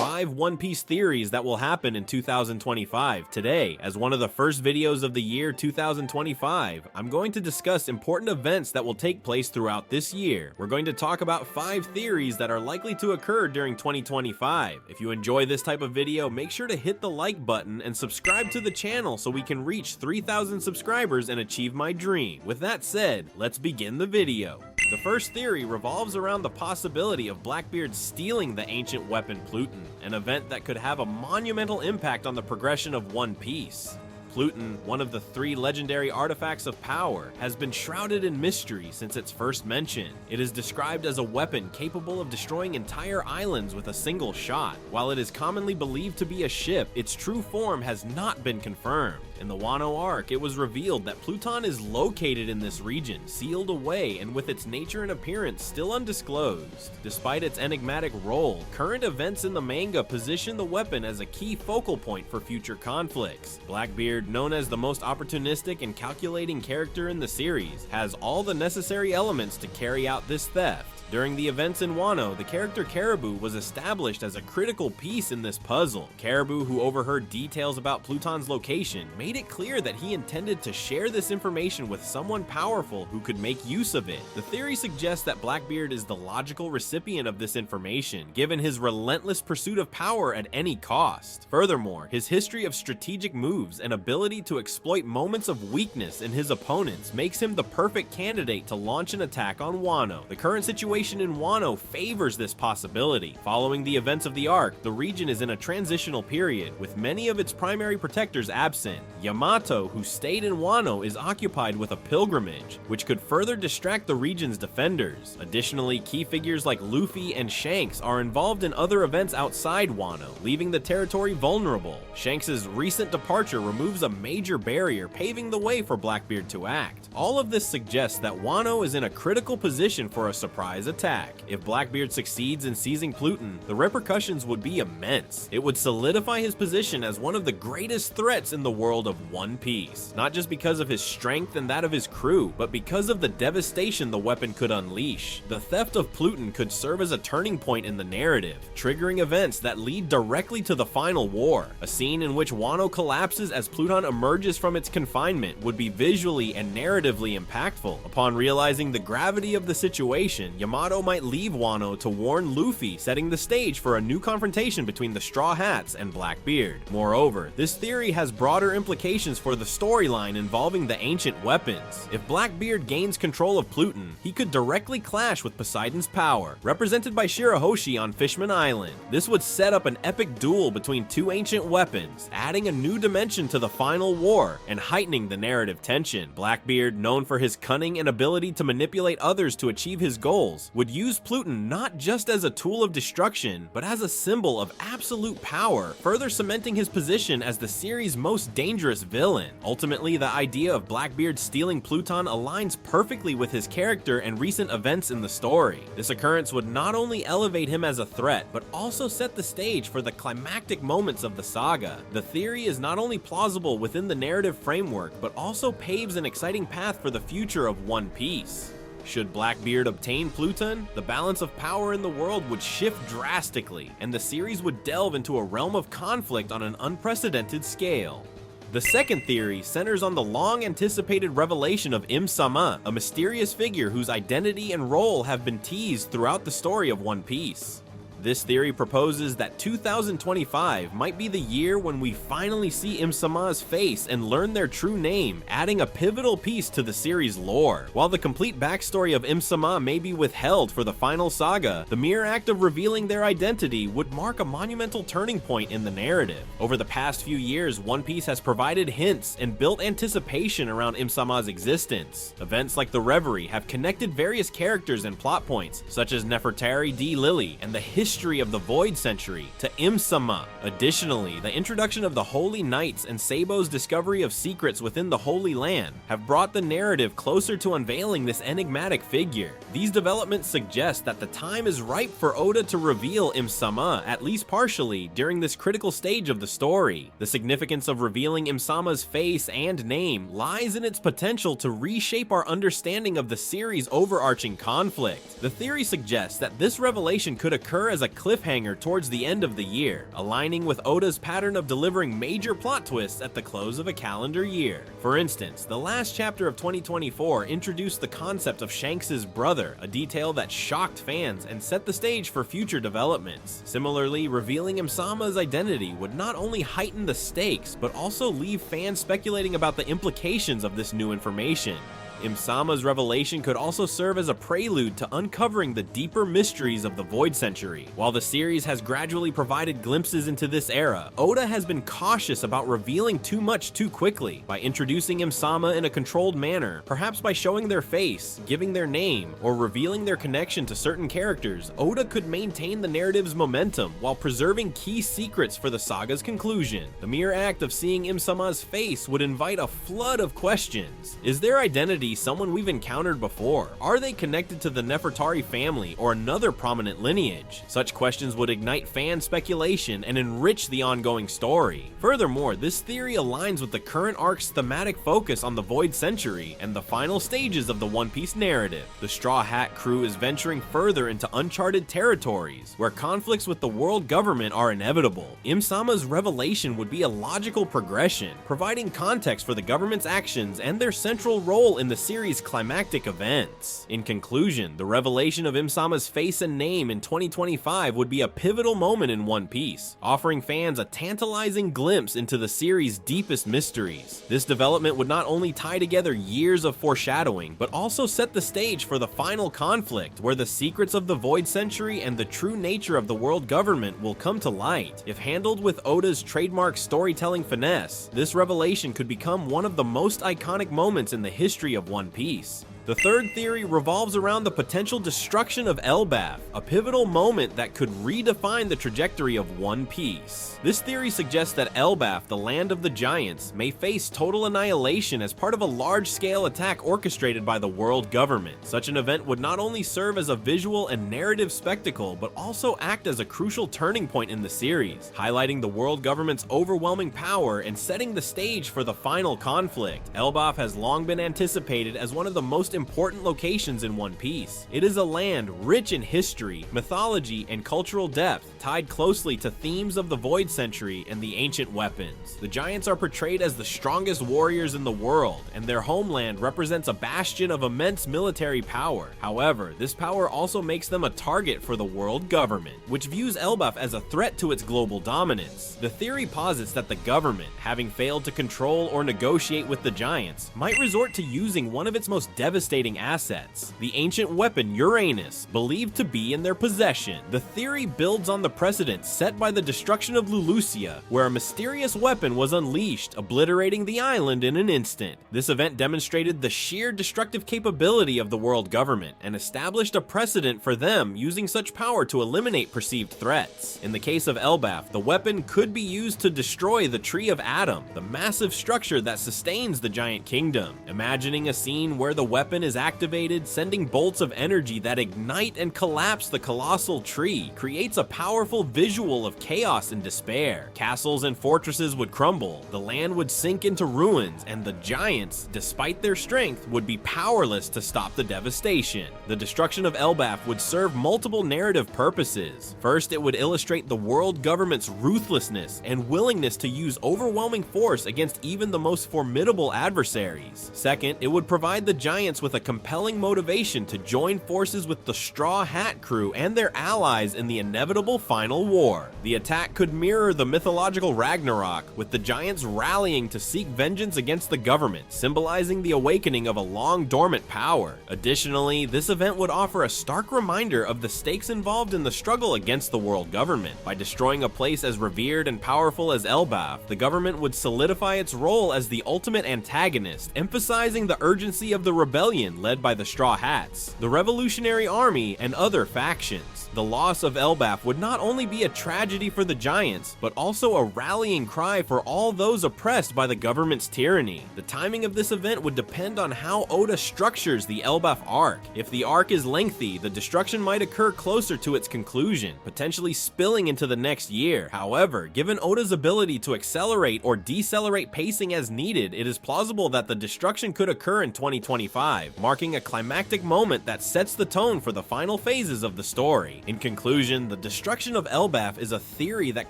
5 One Piece theories that will happen in 2025. Today, as one of the first videos of the year 2025, I'm going to discuss important events that will take place throughout this year. We're going to talk about 5 theories that are likely to occur during 2025. If you enjoy this type of video, make sure to hit the like button and subscribe to the channel so we can reach 3,000 subscribers and achieve my dream. With that said, let's begin the video. The first theory revolves around the possibility of Blackbeard stealing the ancient weapon Pluton, an event that could have a monumental impact on the progression of One Piece. Pluton, one of the 3 legendary artifacts of power, has been shrouded in mystery since its first mention. It is described as a weapon capable of destroying entire islands with a single shot. While it is commonly believed to be a ship, its true form has not been confirmed. In the Wano arc, it was revealed that Pluton is located in this region, sealed away and with its nature and appearance still undisclosed. Despite its enigmatic role, current events in the manga position the weapon as a key focal point for future conflicts. Blackbeard, known as the most opportunistic and calculating character in the series, has all the necessary elements to carry out this theft. During the events in Wano, the character Caribou was established as a critical piece in this puzzle. Caribou, who overheard details about Pluton's location, made it clear that he intended to share this information with someone powerful who could make use of it. The theory suggests that Blackbeard is the logical recipient of this information, given his relentless pursuit of power at any cost. Furthermore, his history of strategic moves and ability to exploit moments of weakness in his opponents makes him the perfect candidate to launch an attack on Wano. The current situation in Wano favors this possibility. Following the events of the arc, the region is in a transitional period, with many of its primary protectors absent. Yamato, who stayed in Wano, is occupied with a pilgrimage, which could further distract the region's defenders. Additionally, key figures like Luffy and Shanks are involved in other events outside Wano, leaving the territory vulnerable. Shanks' recent departure removes a major barrier, paving the way for Blackbeard to act. All of this suggests that Wano is in a critical position for a surprise attack. If Blackbeard succeeds in seizing Pluton, the repercussions would be immense. It would solidify his position as one of the greatest threats in the world of One Piece, not just because of his strength and that of his crew, but because of the devastation the weapon could unleash. The theft of Pluton could serve as a turning point in the narrative, triggering events that lead directly to the final war. A scene in which Wano collapses as Pluton emerges from its confinement would be visually and narratively impactful. Upon realizing the gravity of the situation, Yamato might leave Wano to warn Luffy, setting the stage for a new confrontation between the Straw Hats and Blackbeard. Moreover, this theory has broader implications for the storyline involving the ancient weapons. If Blackbeard gains control of Pluton, he could directly clash with Poseidon's power, represented by Shirahoshi on Fishman Island. This would set up an epic duel between 2 ancient weapons, adding a new dimension to the final war and heightening the narrative tension. Blackbeard, known for his cunning and ability to manipulate others to achieve his goals, would use Pluton not just as a tool of destruction, but as a symbol of absolute power, further cementing his position as the series' most dangerous villain. Ultimately, the idea of Blackbeard stealing Pluton aligns perfectly with his character and recent events in the story. This occurrence would not only elevate him as a threat, but also set the stage for the climactic moments of the saga. The theory is not only plausible within the narrative framework, but also paves an exciting path for the future of One Piece. Should Blackbeard obtain Pluton, the balance of power in the world would shift drastically, and the series would delve into a realm of conflict on an unprecedented scale. The second theory centers on the long-anticipated revelation of Imu Sama, a mysterious figure whose identity and role have been teased throughout the story of One Piece. This theory proposes that 2025 might be the year when we finally see Imu Sama's face and learn their true name, adding a pivotal piece to the series' lore. While the complete backstory of Imu Sama may be withheld for the final saga, the mere act of revealing their identity would mark a monumental turning point in the narrative. Over the past few years, One Piece has provided hints and built anticipation around Imu Sama's existence. Events like the Reverie have connected various characters and plot points, such as Nefertari D. Lily and the history of the Void Century, to Imu Sama. Additionally, the introduction of the Holy Knights and Sabo's discovery of secrets within the Holy Land have brought the narrative closer to unveiling this enigmatic figure. These developments suggest that the time is ripe for Oda to reveal Imu Sama, at least partially, during this critical stage of the story. The significance of revealing Imu Sama's face and name lies in its potential to reshape our understanding of the series' overarching conflict. The theory suggests that this revelation could occur as as a cliffhanger towards the end of the year, aligning with Oda's pattern of delivering major plot twists at the close of a calendar year. For instance, the last chapter of 2024 introduced the concept of Shanks' brother, a detail that shocked fans and set the stage for future developments. Similarly, revealing Imu Sama's identity would not only heighten the stakes, but also leave fans speculating about the implications of this new information. Imu Sama's revelation could also serve as a prelude to uncovering the deeper mysteries of the Void Century. While the series has gradually provided glimpses into this era, Oda has been cautious about revealing too much too quickly. By introducing Imu Sama in a controlled manner, perhaps by showing their face, giving their name, or revealing their connection to certain characters, Oda could maintain the narrative's momentum while preserving key secrets for the saga's conclusion. The mere act of seeing Imu Sama's face would invite a flood of questions. Is their identity someone we've encountered before? Are they connected to the Nefertari family or another prominent lineage? Such questions would ignite fan speculation and enrich the ongoing story. Furthermore, this theory aligns with the current arc's thematic focus on the Void Century and the final stages of the One Piece narrative. The Straw Hat crew is venturing further into uncharted territories, where conflicts with the world government are inevitable. Imu Sama's revelation would be a logical progression, providing context for the government's actions and their central role in the series' climactic events. In conclusion, the revelation of Imu Sama's face and name in 2025 would be a pivotal moment in One Piece, offering fans a tantalizing glimpse into the series' deepest mysteries. This development would not only tie together years of foreshadowing, but also set the stage for the final conflict, where the secrets of the Void Century and the true nature of the world government will come to light. If handled with Oda's trademark storytelling finesse, this revelation could become one of the most iconic moments in the history of One Piece. The third theory revolves around the potential destruction of Elbaf, a pivotal moment that could redefine the trajectory of One Piece. This theory suggests that Elbaf, the land of the giants, may face total annihilation as part of a large-scale attack orchestrated by the world government. Such an event would not only serve as a visual and narrative spectacle, but also act as a crucial turning point in the series, highlighting the world government's overwhelming power and setting the stage for the final conflict. Elbaf has long been anticipated as one of the most important locations in One Piece. It is a land rich in history, mythology, and cultural depth, tied closely to themes of the Void Century and the ancient weapons. The giants are portrayed as the strongest warriors in the world, and their homeland represents a bastion of immense military power. However, this power also makes them a target for the world government, which views Elbaf as a threat to its global dominance. The theory posits that the government, having failed to control or negotiate with the giants, might resort to using one of its most devastating assets, the ancient weapon Uranus, believed to be in their possession. The theory builds on the precedent set by the destruction of Lulusia, where a mysterious weapon was unleashed, obliterating the island in an instant. This event demonstrated the sheer destructive capability of the world government and established a precedent for them using such power to eliminate perceived threats. In the case of Elbaf, the weapon could be used to destroy the Tree of Adam, the massive structure that sustains the giant kingdom. Imagining a scene where the weapon is activated, sending bolts of energy that ignite and collapse the colossal tree, creates a powerful visual of chaos and despair. Castles and fortresses would crumble, the land would sink into ruins, and the giants, despite their strength, would be powerless to stop the devastation. The destruction of Elbaf would serve multiple narrative purposes. First, it would illustrate the world government's ruthlessness and willingness to use overwhelming force against even the most formidable adversaries. Second, it would provide the giants with a compelling motivation to join forces with the Straw Hat crew and their allies in the inevitable final war. The attack could mirror the mythological Ragnarok, with the giants rallying to seek vengeance against the government, symbolizing the awakening of a long-dormant power. Additionally, this event would offer a stark reminder of the stakes involved in the struggle against the world government. By destroying a place as revered and powerful as Elbaf, the government would solidify its role as the ultimate antagonist, emphasizing the urgency of the rebellion led by the Straw Hats, the Revolutionary Army, and other factions. The loss of Elbaf would not only be a tragedy for the giants, but also a rallying cry for all those oppressed by the government's tyranny. The timing of this event would depend on how Oda structures the Elbaf arc. If the arc is lengthy, the destruction might occur closer to its conclusion, potentially spilling into the next year. However, given Oda's ability to accelerate or decelerate pacing as needed, it is plausible that the destruction could occur in 2025, marking a climactic moment that sets the tone for the final phases of the story. In conclusion, the destruction of Elbaf is a theory that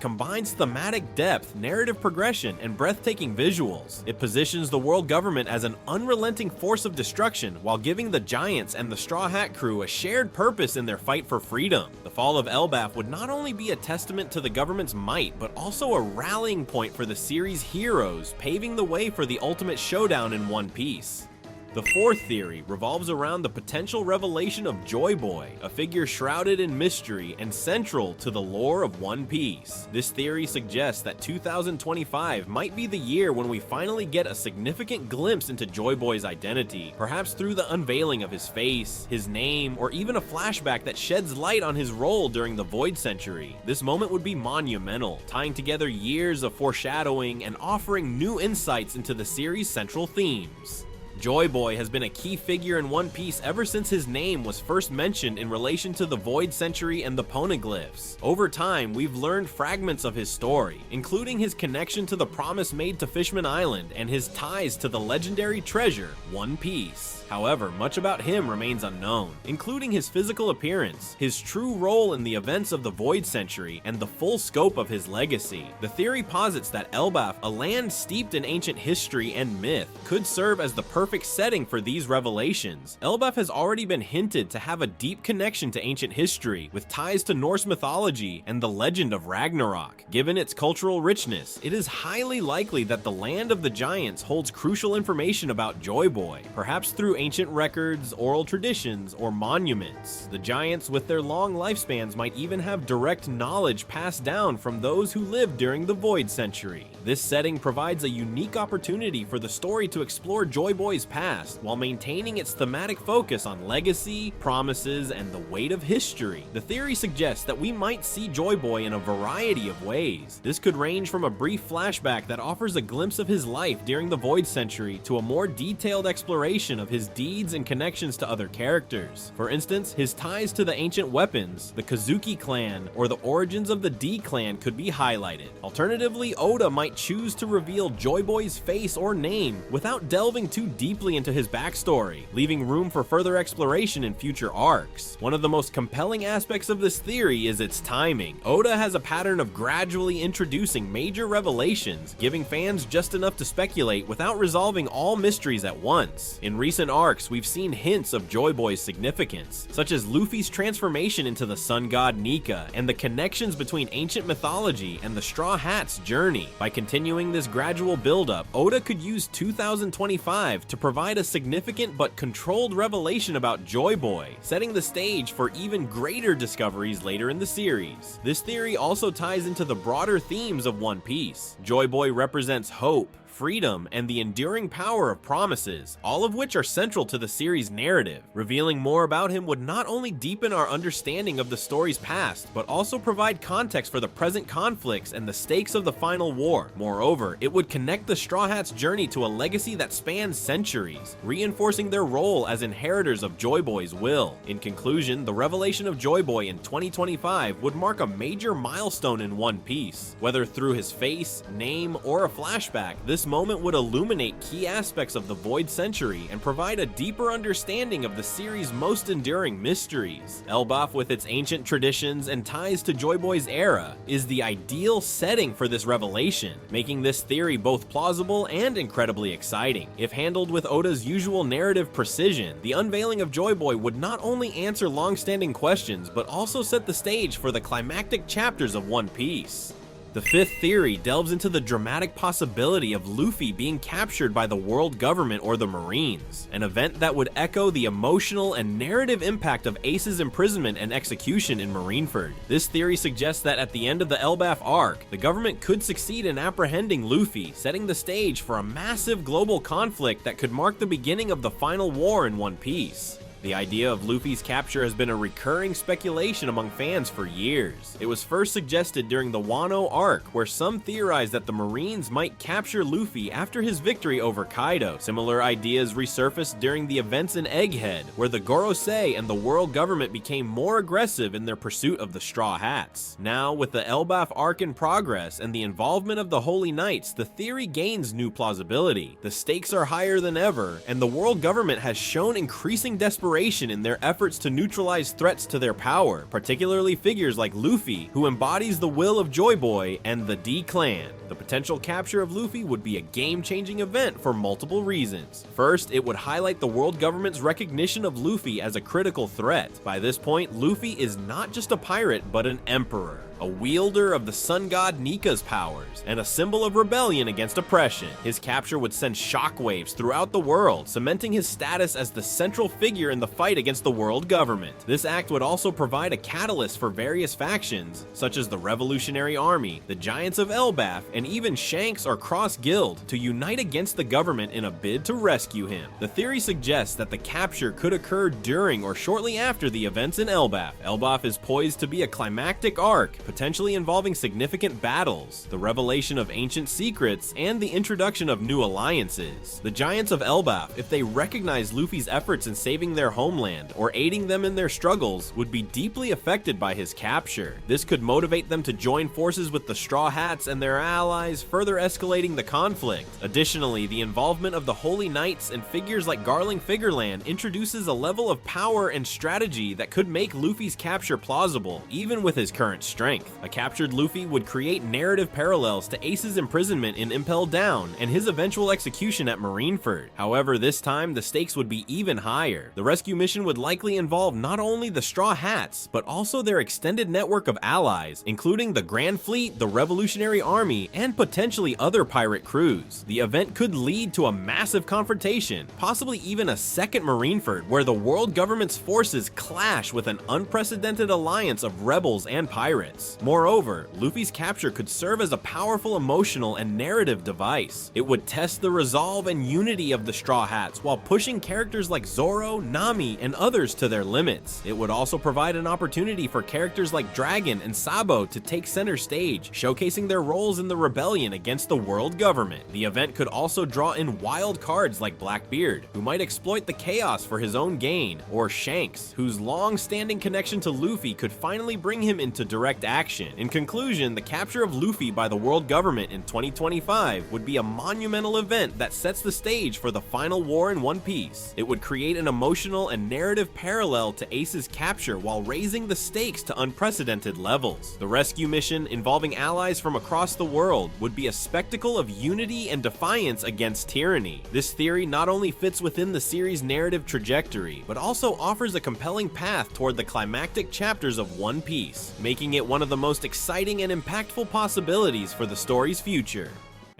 combines thematic depth, narrative progression, and breathtaking visuals. It positions the world government as an unrelenting force of destruction while giving the Giants and the Straw Hat crew a shared purpose in their fight for freedom. The fall of Elbaf would not only be a testament to the government's might, but also a rallying point for the series' heroes, paving the way for the ultimate showdown in One Piece. The fourth theory revolves around the potential revelation of Joy Boy, a figure shrouded in mystery and central to the lore of One Piece. This theory suggests that 2025 might be the year when we finally get a significant glimpse into Joy Boy's identity, perhaps through the unveiling of his face, his name, or even a flashback that sheds light on his role during the Void Century. This moment would be monumental, tying together years of foreshadowing and offering new insights into the series' central themes. Joy Boy has been a key figure in One Piece ever since his name was first mentioned in relation to the Void Century and the Poneglyphs. Over time, we've learned fragments of his story, including his connection to the promise made to Fishman Island and his ties to the legendary treasure, One Piece. However, much about him remains unknown, including his physical appearance, his true role in the events of the Void Century, and the full scope of his legacy. The theory posits that Elbaf, a land steeped in ancient history and myth, could serve as the perfect setting for these revelations. Elbaf has already been hinted to have a deep connection to ancient history, with ties to Norse mythology and the legend of Ragnarok. Given its cultural richness, it is highly likely that the Land of the Giants holds crucial information about Joy Boy, perhaps through ancient records, oral traditions, or monuments. The Giants, with their long lifespans, might even have direct knowledge passed down from those who lived during the Void Century. This setting provides a unique opportunity for the story to explore Joy Boy's past, while maintaining its thematic focus on legacy, promises, and the weight of history. The theory suggests that we might see Joy Boy in a variety of ways. This could range from a brief flashback that offers a glimpse of his life during the Void Century to a more detailed exploration of his deeds and connections to other characters. For instance, his ties to the ancient weapons, the Kazuki clan, or the origins of the D clan could be highlighted. Alternatively, Oda might choose to reveal Joy Boy's face or name without delving too deeply into his backstory, leaving room for further exploration in future arcs. One of the most compelling aspects of this theory is its timing. Oda has a pattern of gradually introducing major revelations, giving fans just enough to speculate without resolving all mysteries at once. In recent arcs, we've seen hints of Joy Boy's significance, such as Luffy's transformation into the sun god Nika, and the connections between ancient mythology and the Straw Hat's journey. By continuing this gradual build-up, Oda could use 2025 to provide a significant but controlled revelation about Joy Boy, setting the stage for even greater discoveries later in the series. This theory also ties into the broader themes of One Piece. Joy Boy represents hope, freedom, and the enduring power of promises, all of which are central to the series' narrative. Revealing more about him would not only deepen our understanding of the story's past, but also provide context for the present conflicts and the stakes of the final war. Moreover, it would connect the Straw Hats' journey to a legacy that spans centuries, reinforcing their role as inheritors of Joy Boy's will. In conclusion, the revelation of Joy Boy in 2025 would mark a major milestone in One Piece. Whether through his face, name, or a flashback, this moment would illuminate key aspects of the Void Century and provide a deeper understanding of the series' most enduring mysteries. Elbaf, with its ancient traditions and ties to Joy Boy's era, is the ideal setting for this revelation, making this theory both plausible and incredibly exciting. If handled with Oda's usual narrative precision, the unveiling of Joy Boy would not only answer long-standing questions, but also set the stage for the climactic chapters of One Piece. The fifth theory delves into the dramatic possibility of Luffy being captured by the world government or the Marines, an event that would echo the emotional and narrative impact of Ace's imprisonment and execution in Marineford. This theory suggests that at the end of the Elbaf arc, the government could succeed in apprehending Luffy, setting the stage for a massive global conflict that could mark the beginning of the final war in One Piece. The idea of Luffy's capture has been a recurring speculation among fans for years. It was first suggested during the Wano arc, where some theorized that the Marines might capture Luffy after his victory over Kaido. Similar ideas resurfaced during the events in Egghead, where the Gorosei and the world government became more aggressive in their pursuit of the Straw Hats. Now, with the Elbaf arc in progress and the involvement of the Holy Knights, the theory gains new plausibility. The stakes are higher than ever, and the world government has shown increasing desperation inspiration in their efforts to neutralize threats to their power, particularly figures like Luffy, who embodies the will of Joy Boy, and the D-Clan. The potential capture of Luffy would be a game-changing event for multiple reasons. First, it would highlight the world government's recognition of Luffy as a critical threat. By this point, Luffy is not just a pirate, but an emperor, a wielder of the sun god Nika's powers, and a symbol of rebellion against oppression. His capture would send shockwaves throughout the world, cementing his status as the central figure in the fight against the world government. This act would also provide a catalyst for various factions, such as the Revolutionary Army, the Giants of Elbaf, and even Shanks or Cross Guild, to unite against the government in a bid to rescue him. The theory suggests that the capture could occur during or shortly after the events in Elbaf. Elbaf is poised to be a climactic arc, potentially involving significant battles, the revelation of ancient secrets, and the introduction of new alliances. The Giants of Elbaf, if they recognize Luffy's efforts in saving their homeland or aiding them in their struggles, would be deeply affected by his capture. This could motivate them to join forces with the Straw Hats and their allies, further escalating the conflict. Additionally, the involvement of the Holy Knights and figures like Garling Figureland introduces a level of power and strategy that could make Luffy's capture plausible, even with his current strength. A captured Luffy would create narrative parallels to Ace's imprisonment in Impel Down and his eventual execution at Marineford. However, this time the stakes would be even higher. The rescue mission would likely involve not only the Straw Hats, but also their extended network of allies, including the Grand Fleet, the Revolutionary Army, and potentially other pirate crews. The event could lead to a massive confrontation, possibly even a second Marineford, where the world government's forces clash with an unprecedented alliance of rebels and pirates. Moreover, Luffy's capture could serve as a powerful emotional and narrative device. It would test the resolve and unity of the Straw Hats while pushing characters like Zoro, Nami, and others to their limits. It would also provide an opportunity for characters like Dragon and Sabo to take center stage, showcasing their roles in the rebellion against the world government. The event could also draw in wild cards like Blackbeard, who might exploit the chaos for his own gain, or Shanks, whose long-standing connection to Luffy could finally bring him into direct action. In conclusion, the capture of Luffy by the world government in 2025 would be a monumental event that sets the stage for the final war in One Piece. It would create an emotional and narrative parallel to Ace's capture while raising the stakes to unprecedented levels. The rescue mission, involving allies from across the world, would be a spectacle of unity and defiance against tyranny. This theory not only fits within the series' narrative trajectory, but also offers a compelling path toward the climactic chapters of One Piece, making it one of the most exciting and impactful possibilities for the story's future.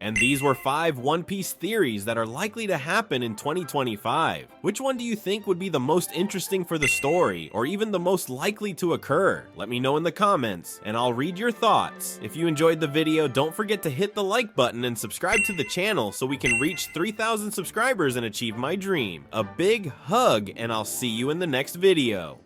And these were 5 One Piece theories that are likely to happen in 2025. Which one do you think would be the most interesting for the story, or even the most likely to occur? Let me know in the comments, and I'll read your thoughts. If you enjoyed the video, don't forget to hit the like button and subscribe to the channel so we can reach 3,000 subscribers and achieve my dream. A big hug, and I'll see you in the next video.